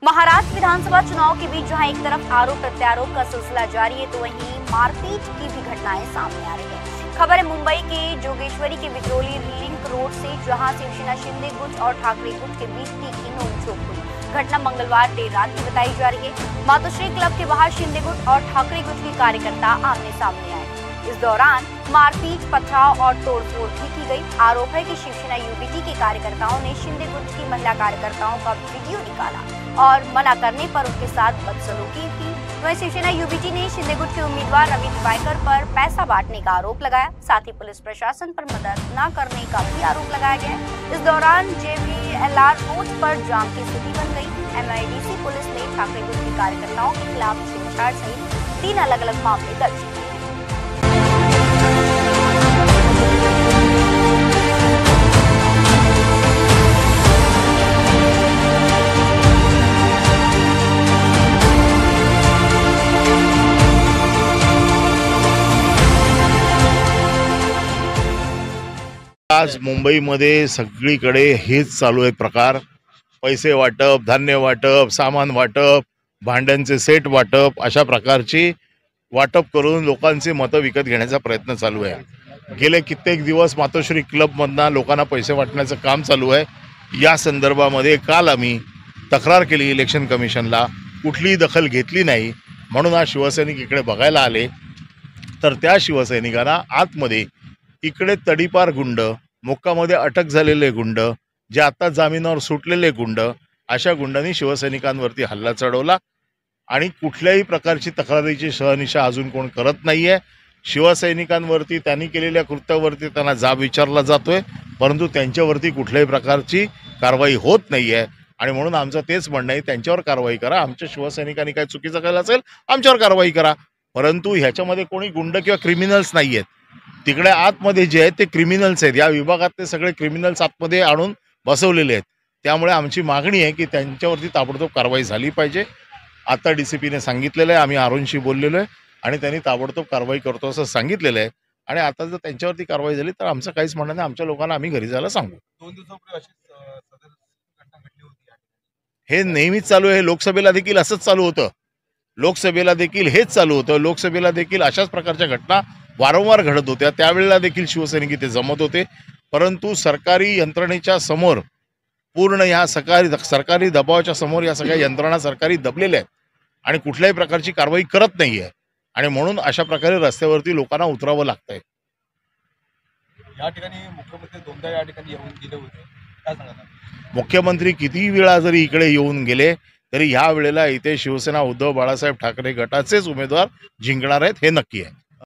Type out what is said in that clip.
महाराष्ट्र विधानसभा चुनाव के बीच जहां एक तरफ आरोप प्रत्यारोप का सिलसिला जारी है, तो वहीं मारपीट की भी घटनाएं सामने आ रही है। खबर है मुंबई के जोगेश्वरी के विक्रोली लिंक रोड से, जहां शिवसेना शिंदे गुट और ठाकरे गुट के बीच तीखी नोकझोंक हुई। घटना मंगलवार देर रात की बताई जा रही है। मातोश्री क्लब के बाहर शिंदे गुट और ठाकरे गुट के कार्यकर्ता आमने सामने आए। इस दौरान मारपीट, पथराव और तोड़फोड़ भी की गई। आरोप है कि शिवसेना यूबीटी के कार्यकर्ताओं ने शिंदे गुट की महिला कार्यकर्ताओं का वीडियो निकाला और मना करने पर उनके साथ बदसलूकी की। वहीं शिवसेना यूबीटी ने शिंदे गुट के उम्मीदवार रवि दिवाकर पर पैसा बांटने का आरोप लगाया। साथ ही पुलिस प्रशासन पर मदद न करने का भी आरोप लगाया गया। इस दौरान JVLR रोड पर जाम की स्थिति बन गई। MIDC पुलिस ने ठाकरे गुट के कार्यकर्ताओं के खिलाफ छेड़छाड़ सहित 3 अलग-अलग मामले दर्ज किए। आज मुंबईमध्ये सगळीकडे हेच चालू आहे प्रकार। पैसे वाटप, धान्य वाटप, सामान वाटप, भांड्यांचे सेट वाटप, अशा प्रकारची वाटप करून लोकांचे मतं विकत घेण्याचा प्रयत्न चालू आहे। गेले कित्येक दिवस मातोश्री क्लबमधनं लोकांना पैसे वाटण्याचं काम चालू आहे। या संदर्भामध्ये काल आम्ही तक्रार केली इलेक्शन कमिशनला, कुठलीही दखल घेतली नाही। म्हणून आज शिवसैनिक इकडे बघायला आले, तर त्या शिवसैनिकांना आतमध्ये इकडे तडीपार गुंड, मुक्कामध्ये अटक झालेले गुंड, जे आता जामिनावर सुटलेले गुंड, अशा गुंडांनी शिवसैनिकांवरती हल्ला चढवला आणि कुठल्याही प्रकारची तक्रारीची शहानिशा अजून कोण करत नाहीये। शिवसैनिकांवरती त्यांनी केलेल्या कृत्यावरती त्यांना जाब विचारला जातोय, परंतु त्यांच्यावरती कुठल्याही प्रकारची कारवाई होत नाहीये। आणि म्हणून आमचं तेच म्हणणं आहे, त्यांच्यावर कारवाई करा। आमच्या शिवसैनिकांनी काय चुकीचं केलं असेल आमच्यावर कारवाई करा, परंतु ह्याच्यामध्ये कोणी गुंड किंवा क्रिमिनल्स नाहीयेत। तिकडे आतमध्ये जे आहेत ते क्रिमिनल्स आहेत। या विभागातले सगळे क्रिमिनल्स आतमध्ये आणून बसवलेले आहेत। त्यामुळे आमची मागणी आहे की त्यांच्यावरती ताबडतोब कारवाई झाली पाहिजे। आता DCPने सांगितलेलं आहे, आम्ही आरोनशी बोललेलो आहे आणि त्यांनी ताबडतोब कारवाई करतो असं सांगितलेलं आहे। आणि आता जर त्यांच्यावरती कारवाई झाली तर आमचं काहीच म्हणणं नाही, आमच्या लोकांना आम्ही घरी जायला सांगू। 2 दिवसापूर्वी अशीच घटना घडली होती। हे नेहमीच चालू आहे। लोकसभेला देखील असंच चालू होतं, लोकसभेला देखील हेच चालू होतं। लोकसभेला देखील अशाच प्रकारच्या घटना वारंवार घडत होत्या। त्यावेळेला देखील शिवसैनिक इथे जमत होते, परंतु सरकारी यंत्रणेच्या समोर, पूर्ण ह्या सरकारी दबावाच्या समोर या सगळ्या यंत्रणा सरकारी दबलेल्या आहेत आणि कुठल्याही प्रकारची कारवाई करत नाहीये। आणि म्हणून अशा प्रकारे रस्त्यावरती लोकांना उतरावं लागतंय। या ठिकाणी मुख्यमंत्री दोनदा या ठिकाणी येऊन गेले होते, काय सांगणार? मुख्यमंत्री किती वेळा जरी इकडे येऊन गेले तरी ह्या वेळेला इथे शिवसेना उद्धव बाळासाहेब ठाकरे गटाचेच उमेदवार जिंकणार आहेत, हे नक्की आहे।